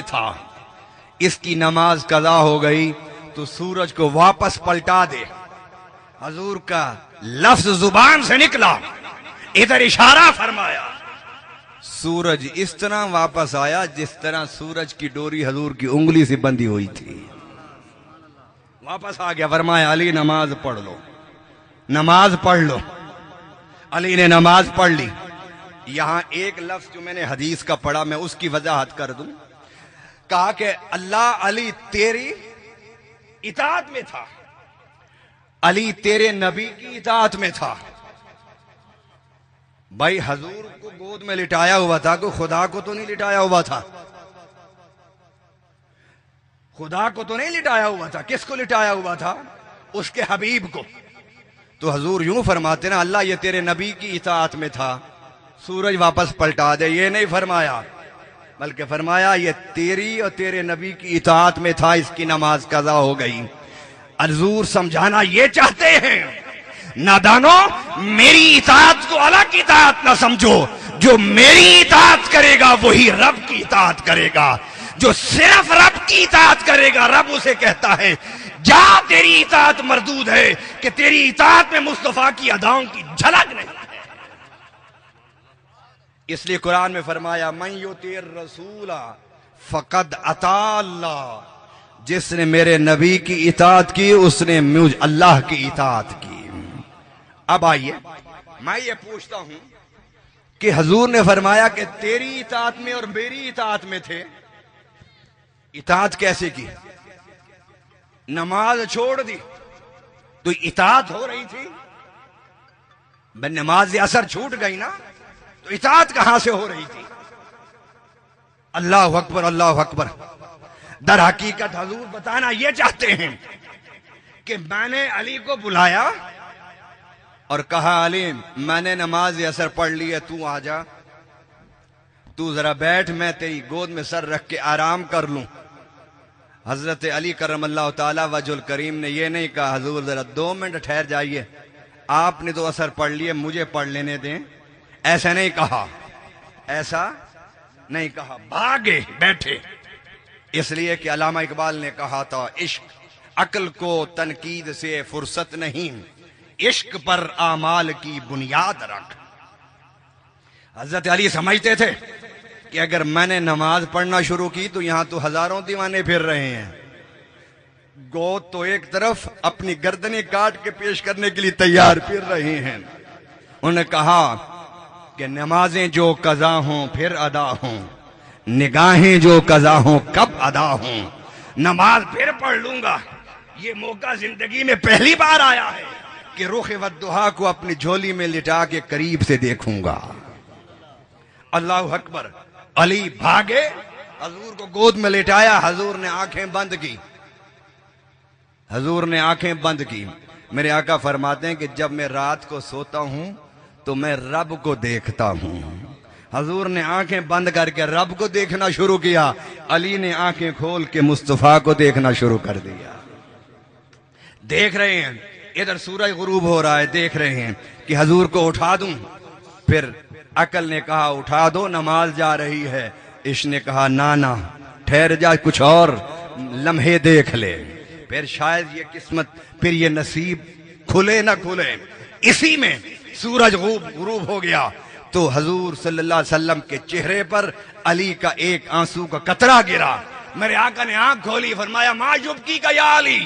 میں تھا، اس کی نماز قضا ہو گئی تو سورج کو واپس پلٹا دے۔ حضور کا لفظ زبان سے نکلا، ادھر اشارہ فرمایا، سورج اس طرح واپس آیا جس طرح سورج کی ڈوری حضور کی انگلی سے بندھی ہوئی تھی، واپس آ گیا۔ فرمایا علی نماز پڑھ لو، نماز پڑھ لو۔ علی نے نماز پڑھ لی۔ یہاں ایک لفظ جو میں نے حدیث کا پڑھا میں اس کی وضاحت کر دوں۔ کہا کہ اللہ علی تیری اطاعت میں تھا، علی تیرے نبی کی اطاعت میں تھا۔ بھائی حضور کو گود میں لٹایا ہوا تھا، کوئی خدا کو تو نہیں لٹایا ہوا تھا، خدا کو تو نہیں لٹایا ہوا تھا، کس کو لٹایا ہوا تھا؟ اس کے حبیب کو۔ تو حضور یوں فرماتے نا اللہ یہ تیرے نبی کی اطاعت میں تھا، سورج واپس پلٹا دے، یہ نہیں فرمایا، بلکہ فرمایا یہ تیری اور تیرے نبی کی اطاعت میں تھا، اس کی نماز قضا ہو گئی۔ حضور سمجھانا یہ چاہتے ہیں نادانو میری اطاعت کو الگ اطاعت نہ سمجھو، جو میری اطاعت کرے گا وہی رب کی اطاعت کرے گا، جو صرف رب کی اطاعت کرے گا رب اسے کہتا ہے جا تیری اطاعت مردود ہے کہ تیری اطاعت میں مصطفیٰ کی اداؤں کی جھلک نہیں ہے۔ اس لیے قرآن میں فرمایا من یطیع الرسول فقد اطاع اللہ، جس نے میرے نبی کی اطاعت کی اس نے مجھ اللہ کی اطاعت کی۔ اب آئیے میں یہ پوچھتا ہوں کہ حضور نے فرمایا کہ تیری اطاعت میں اور میری اطاعت میں تھے، اطاعت کیسے کی؟ نماز چھوڑ دی تو اطاعت ہو رہی تھی، نماز اثر چھوٹ گئی نا تو اطاعت کہاں سے ہو رہی تھی؟ اللہ اکبر اللہ اکبر۔ در حقیقت حضور بتانا یہ چاہتے ہیں کہ میں نے علی کو بلایا اور کہا علی میں نے نماز اثر پڑھ لی ہے، تو آ جا، تو ذرا بیٹھ، میں تیری گود میں سر رکھ کے آرام کر لوں۔ حضرت علی کرم اللہ تعالی وجہ الکریم نے یہ نہیں کہا حضور ذرا 2 منٹ ٹھہر جائیے، آپ نے تو اثر پڑھ لیے مجھے پڑھ لینے دیں، ایسا نہیں کہا، ایسا نہیں کہا، بھاگے بیٹھے۔ اس لیے کہ علامہ اقبال نے کہا تھا عشق عقل کو تنقید سے فرصت نہیں، عشق پر اعمال کی بنیاد رکھ۔ حضرت علی سمجھتے تھے کہ اگر میں نے نماز پڑھنا شروع کی تو یہاں تو ہزاروں دیوانے پھر رہے ہیں، گود تو ایک طرف اپنی گردنیں کاٹ کے پیش کرنے کے لیے تیار پھر رہے ہیں۔ انہوں نے کہا کہ نمازیں جو قضا ہوں پھر ادا ہوں، نگاہیں جو قضا ہوں کب ادا ہوں، نماز پھر پڑھ لوں گا، یہ موقع زندگی میں پہلی بار آیا ہے کہ رخ والضحیٰ کو اپنی جھولی میں لٹا کے قریب سے دیکھوں گا۔ اللہ اکبر۔ علی بھاگے، حضور کو گود میں لٹایا، حضور نے آنکھیں بند کی، حضور نے آنکھیں بند کی۔ میرے آقا فرماتے ہیں کہ جب میں رات کو سوتا ہوں تو میں رب کو دیکھتا ہوں۔ حضور نے آنکھیں بند کر کے رب کو دیکھنا شروع کیا، علی نے آنکھیں کھول کے مصطفیٰ کو دیکھنا شروع کر دیا۔ دیکھ رہے ہیں ادھر سورج غروب ہو رہا ہے، دیکھ رہے ہیں کہ حضور کو اٹھا دوں، پھر عقل نے کہا اٹھا دو نماز جا رہی ہے، عشق نے کہا نانا ٹھہر جا کچھ اور لمحے دیکھ لے، پھر شاید یہ قسمت پھر یہ نصیب کھلے نہ کھلے۔ اسی میں سورج غروب ہو گیا تو حضور صلی اللہ علیہ وسلم کے چہرے پر علی کا ایک آنسو کا قطرہ گرا۔ میرے آقا نے آنکھ کھولی، فرمایا ما یبکی کا یا علی،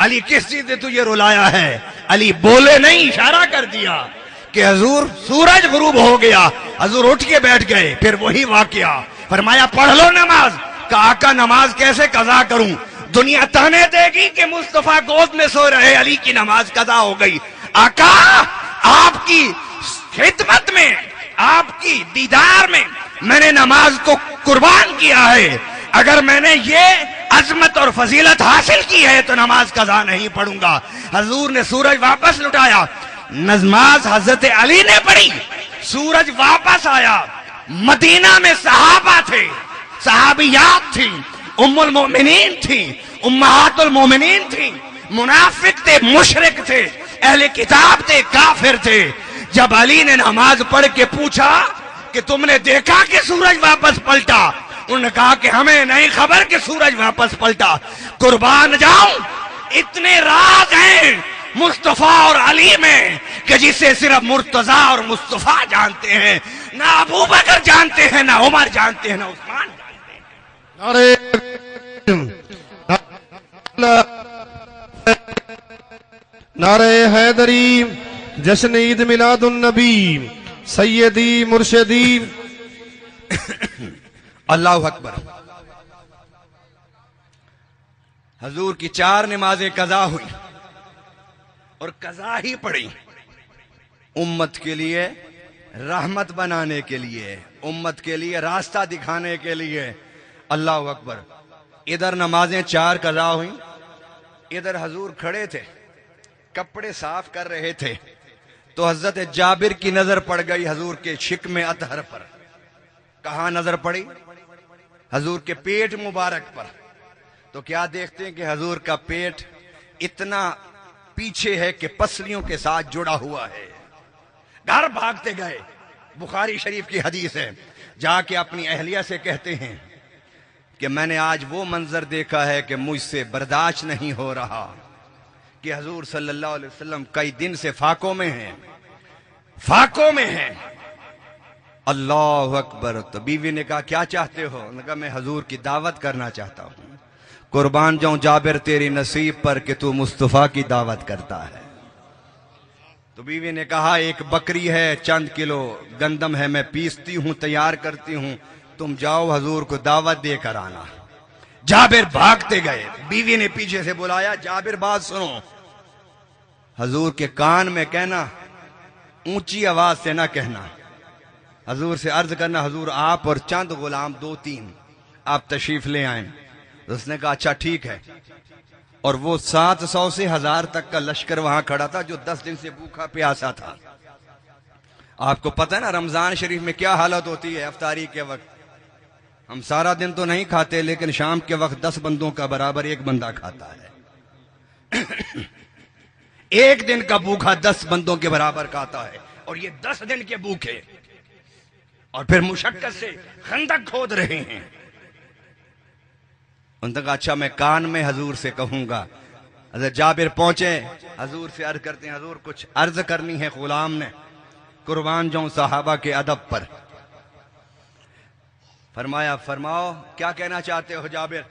علی کس چیز نے تجھے رلایا ہے؟ علی بولے نہیں، اشارہ کر دیا کہ حضور سورج غروب ہو گیا۔ حضور اٹھ کے بیٹھ گئے، پھر وہی واقعہ، فرمایا پڑھ لو نماز۔ کہا آقا نماز کیسے قضا کروں؟ دنیا تانے دے گی کہ مصطفیٰ گود میں سو رہے، علی کی نماز قضا ہو گئی۔ آقا آپ کی خدمت میں، آپ کی دیدار میں نے نماز کو قربان کیا ہے، اگر میں نے یہ عظمت اور فضیلت حاصل کی ہے تو نماز قضا نہیں پڑھوں گا۔ حضور نے سورج واپس لٹایا، نماز حضرت علی نے پڑھی، سورج واپس آیا۔ مدینہ میں صحابہ تھے، صحابیات تھیں، ام المؤمنین تھیں، امہات المؤمنین تھیں، منافق تھے، مشرک تھے، اہل کتاب تھے، کافر تھے۔ جب علی نے نماز پڑھ کے پوچھا کہ تم نے دیکھا کہ سورج واپس پلٹا؟ انہوں نے کہا کہ ہمیں نہیں خبر کہ سورج واپس پلٹا. قربان جاؤں اتنے راز ہیں مصطفیٰ اور علی میں کہ جسے صرف مرتضیٰ اور مصطفیٰ جانتے ہیں. نہ ابو بکر جانتے ہیں، نہ عمر جانتے ہیں، نہ عثمان جانتے ہیں. نعرہ حیدری، جشن عید میلاد النبی، سیدی مرشدی. اللہ اکبر. حضور کی 4 نمازیں قضا ہوئی اور قضا ہی پڑی امت کے لیے رحمت بنانے کے لیے، امت کے لیے راستہ دکھانے کے لیے. اللہ اکبر. ادھر نمازیں 4 قضا ہوئیں، ادھر حضور کھڑے تھے کپڑے صاف کر رہے تھے تو حضرت جابر کی نظر پڑ گئی حضور کے شکم اطہر پر. کہاں نظر پڑی؟ حضور کے پیٹ مبارک پر. تو کیا دیکھتے ہیں کہ حضور کا پیٹ اتنا پیچھے ہے کہ پسلیوں کے ساتھ جڑا ہوا ہے. گھر بھاگتے گئے. بخاری شریف کی حدیث ہے، جا کے اپنی اہلیہ سے کہتے ہیں کہ میں نے آج وہ منظر دیکھا ہے کہ مجھ سے برداشت نہیں ہو رہا کہ حضور صلی اللہ علیہ وسلم کئی دن سے فاقوں میں ہیں، فاقوں میں ہیں. اللہ اکبر. تو بیوی نے کہا کیا چاہتے ہو؟ انہوں نے کہا میں حضور کی دعوت کرنا چاہتا ہوں. قربان جاؤں جابر تیری نصیب پر کہ تو مصطفیٰ کی دعوت کرتا ہے. تو بیوی نے کہا ایک بکری ہے، چند کلو گندم ہے، میں پیستی ہوں، تیار کرتی ہوں، تم جاؤ حضور کو دعوت دے کر آنا. جابر بھاگتے گئے. بیوی نے پیچھے سے بلایا، جابر بات سنو. حضور کے کان میں کہنا، اونچی آواز سے نہ کہنا. حضور سے عرض کرنا حضور آپ اور چند غلام 2-3 آپ تشریف لے آئیں. اس نے کہا اچھا ٹھیک ہے. اور وہ 700 سے 1000 تک کا لشکر وہاں کھڑا تھا جو 10 دن سے بھوکا پیاسا تھا. آپ کو پتہ ہے نا رمضان شریف میں کیا حالت ہوتی ہے افطاری کے وقت. ہم سارا دن تو نہیں کھاتے لیکن شام کے وقت 10 بندوں کا برابر ایک بندہ کھاتا ہے. ایک دن کا بھوکا 10 بندوں کے برابر کھاتا ہے اور یہ 10 دن کے بھوکے اور پھر مشقت سے خندق کھود رہے ہیں. ان تک اچھا میں کان میں حضور سے کہوں گا. حضرت جابر پہنچے، حضور سے عرض کرتے ہیں حضور کچھ عرض کرنی ہے غلام نے. قربان جاؤں صحابہ کے ادب پر. فرمایا فرماؤ کیا کہنا چاہتے ہو جابر؟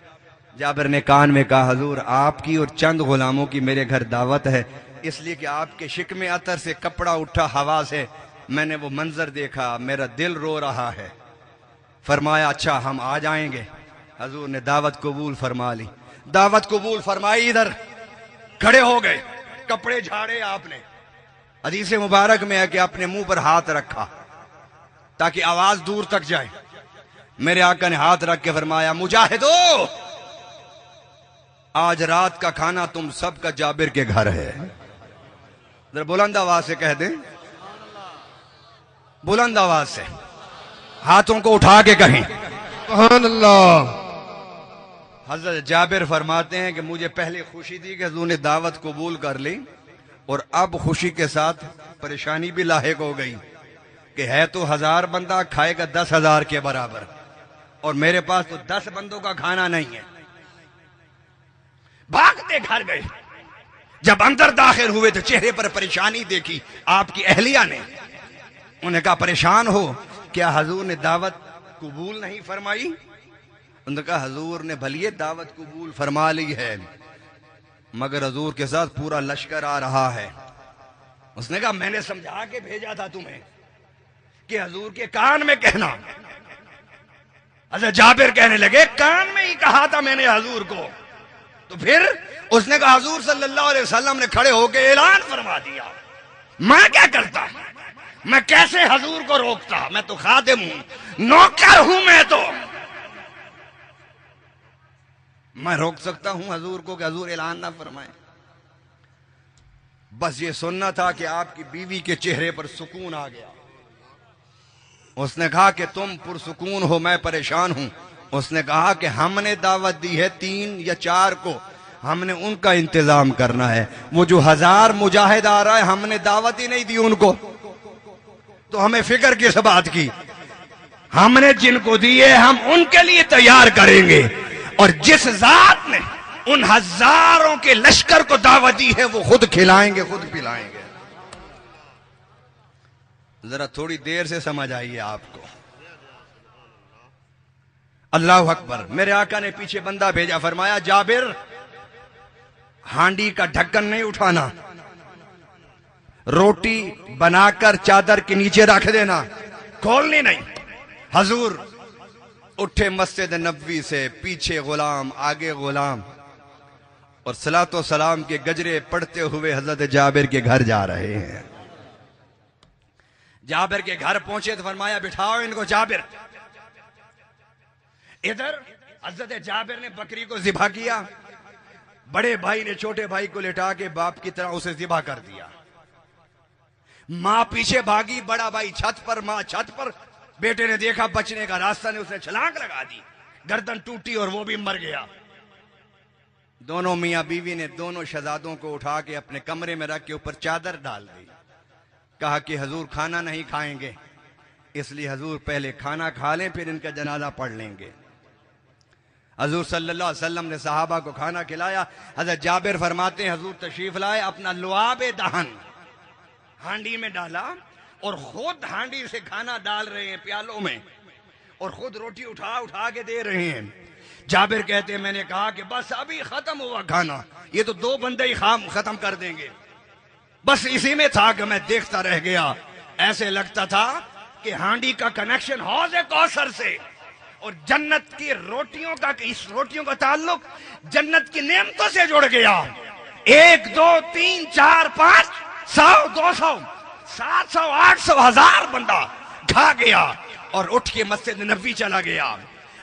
جابر نے کان میں کہا حضور آپ کی اور چند غلاموں کی میرے گھر دعوت ہے، اس لیے کہ آپ کے شکم عطر سے کپڑا اٹھا ہوا سے میں نے وہ منظر دیکھا، میرا دل رو رہا ہے. فرمایا اچھا ہم آ جائیں گے. حضور نے دعوت قبول فرما لی. دعوت قبول فرمائی، ادھر کھڑے ہو گئے، کپڑے جھاڑے آپ نے. حدیث مبارک میں ہے کہ اپنے منہ پر ہاتھ رکھا تاکہ آواز دور تک جائے. میرے آقا نے ہاتھ رکھ کے فرمایا مجاہدو آج رات کا کھانا تم سب کا جابر کے گھر ہے. ذرا بلند آواز سے کہہ دیں، بلند آواز سے، ہاتھوں کو اٹھا کے کہیں سبحان اللہ. حضرت جابر فرماتے ہیں کہ مجھے پہلے خوشی تھی کہ حضور نے دعوت قبول کر لی اور اب خوشی کے ساتھ پریشانی بھی لاحق ہو گئی کہ ہے تو 1000 بندہ، کھائے گا 10,000 کے برابر اور میرے پاس تو 10 بندوں کا کھانا نہیں ہے. بھاگتے گھر گئے. جب اندر داخل ہوئے تو چہرے پر پریشانی دیکھی آپ کی اہلیہ نے. انہوں نے کہا پریشان ہو کیا حضور نے دعوت قبول نہیں فرمائی؟ انہوں نے کہا حضور نے بھلیے دعوت قبول فرما لی ہے مگر حضور کے ساتھ پورا لشکر آ رہا ہے. اس نے کہا میں نے سمجھا کے بھیجا تھا تمہیں کہ حضور کے کان میں کہنا. حضرت جابر کہنے لگے کان میں ہی کہا تھا میں نے حضور کو. تو پھر اس نے کہا حضور صلی اللہ علیہ وسلم نے کھڑے ہو کے اعلان فرما دیا. میں کیا کرتا، میں کیسے حضور کو روکتا؟ میں تو خادم ہوں، نوکر ہوں. میں تو میں روک سکتا ہوں حضور کو کہ حضور اعلان نہ فرمائیں؟ بس یہ سننا تھا کہ آپ کی بیوی کے چہرے پر سکون آ گیا. اس نے کہا کہ تم پرسکون ہو، میں پریشان ہوں. اس نے کہا کہ ہم نے دعوت دی ہے 3 یا 4 کو، ہم نے ان کا انتظام کرنا ہے. وہ جو 1000 مجاہد آ رہا ہے ہم نے دعوت ہی نہیں دی ان کو، تو ہمیں فکر کس بات کی؟ ہم نے جن کو دیے ہم ان کے لیے تیار کریں گے، اور جس ذات نے ان ہزاروں کے لشکر کو دعوت دی ہے وہ خود کھلائیں گے، خود پلائیں گے۔ ذرا تھوڑی دیر سے سمجھ آئیے آپ کو۔ اللہ اکبر۔ میرے آقا نے پیچھے بندہ بھیجا، فرمایا جابر ہانڈی کا ڈھکن نہیں اٹھانا، روٹی بنا کر چادر کے نیچے رکھ دینا، کھولنی نہیں۔ حضور اٹھے مسجد نبوی سے، پیچھے غلام آگے غلام، اور صلاۃ و سلام کے گجرے پڑھتے ہوئے حضرت جابر کے گھر جا رہے ہیں۔ جابر کے گھر پہنچے تو فرمایا بٹھاؤ ان کو۔ جابر ادھر حضرت جابر نے بکری کو ذبح کیا، بڑے بھائی نے چھوٹے بھائی کو لٹا کے باپ کی طرح اسے ذبح کر دیا۔ ماں پیچھے بھاگی، بڑا بھائی چھت پر، ماں چھت پر۔ بیٹے نے دیکھا بچنے کا راستہ نہیں، اس نے چھلانگ لگا دی، گردن ٹوٹی اور وہ بھی مر گیا۔ دونوں میاں بیوی نے دونوں شہزادوں کو اٹھا کے اپنے کمرے میں رکھ کے اوپر چادر ڈال دی، کہا کہ حضور کھانا نہیں کھائیں گے، اس لیے حضور پہلے کھانا کھا لیں پھر ان کا جنازہ پڑھ لیں گے۔ حضور صلی اللہ علیہ وسلم نے صحابہ کو کھانا کھلایا۔ حضرت جابر فرماتے ہیں حضور تشریف لائے، اپنا لعاب دہن ہانڈی میں ڈالا اور خود ہانڈی سے کھانا ڈال رہے ہیں پیالوں میں، اور خود روٹی اٹھا کے دے رہے ہیں۔ جابر کہتے ہیں میں نے کہا کہ بس ابھی ختم ہوا کھانا، یہ تو 2 بندے ہی ختم کر دیں گے۔ بس اسی میں تھا کہ میں دیکھتا رہ گیا، ایسے لگتا تھا کہ ہانڈی کا کنیکشن حوض کوثر سے اور جنت کی روٹیوں کا، اس روٹیوں کا تعلق جنت کی نعمتوں سے جڑ گیا۔ 1 2 3 4 5 100 200 700 800 1000 بندہ کھا گیا اور اٹھ کے مسجد نبوی چلا گیا۔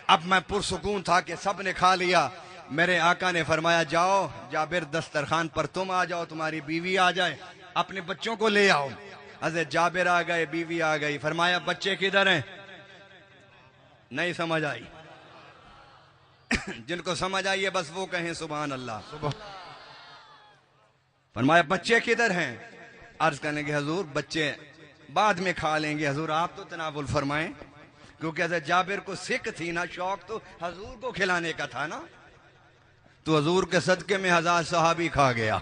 اب میں پرسکون تھا کہ سب نے کھا لیا۔ میرے آقا نے فرمایا جاؤ جابر دسترخوان پر تم آ جاؤ، تمہاری بیوی آ جائے، اپنے بچوں کو لے آؤ۔ حضرت جابر آ گئے، بیوی آ گئی۔ فرمایا بچے کدھر ہیں؟ نہیں سمجھ آئی؟ جن کو سمجھ آئی ہے بس وہ کہیں سبحان اللہ۔ فرمایا بچے کدھر ہیں؟ عرض کرنے کے حضور بچے بعد میں کھا لیں گے، حضور آپ تو تناول فرمائیں، کیونکہ حضرت جابر کو سکھ تھی نا، شوق تو حضور کو کھلانے کا تھا نا، تو حضور کے صدقے میں 1000 صحابی کھا گیا۔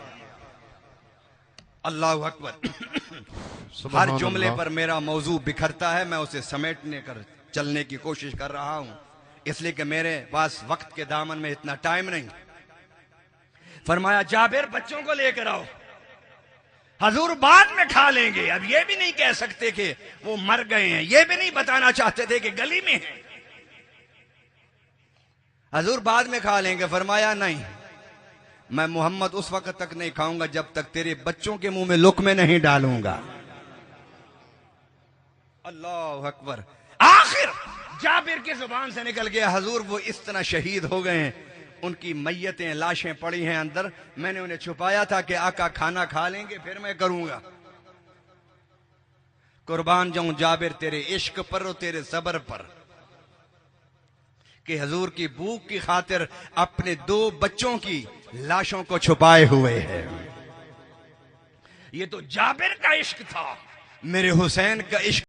اللہ اکبر۔ ہر جملے پر میرا موضوع بکھرتا ہے، میں اسے سمیٹنے کر چلنے کی کوشش کر رہا ہوں، اس لیے کہ میرے پاس وقت کے دامن میں اتنا ٹائم نہیں۔ فرمایا جابر بچوں کو لے کر آؤ، حضور بعد میں کھا لیں گے۔ اب یہ بھی نہیں کہہ سکتے کہ وہ مر گئے ہیں، یہ بھی نہیں بتانا چاہتے تھے کہ گلی میں ہیں، حضور بعد میں کھا لیں گے۔ فرمایا نہیں، میں محمد اس وقت تک نہیں کھاؤں گا جب تک تیرے بچوں کے منہ میں لقمے نہیں ڈالوں گا۔ اللہ اکبر۔ آخر جابر کی زبان سے نکل گیا حضور وہ اس طرح شہید ہو گئے ہیں، ان کی میتیں لاشیں پڑی ہیں اندر، میں نے انہیں چھپایا تھا کہ آقا کھانا کھا لیں گے پھر میں کروں گا۔ قربان جاؤں جابر تیرے عشق پر اور تیرے صبر پر، کہ حضور کی بھوک کی خاطر اپنے 2 بچوں کی لاشوں کو چھپائے ہوئے ہے۔ یہ تو جابر کا عشق تھا، میرے حسین کا عشق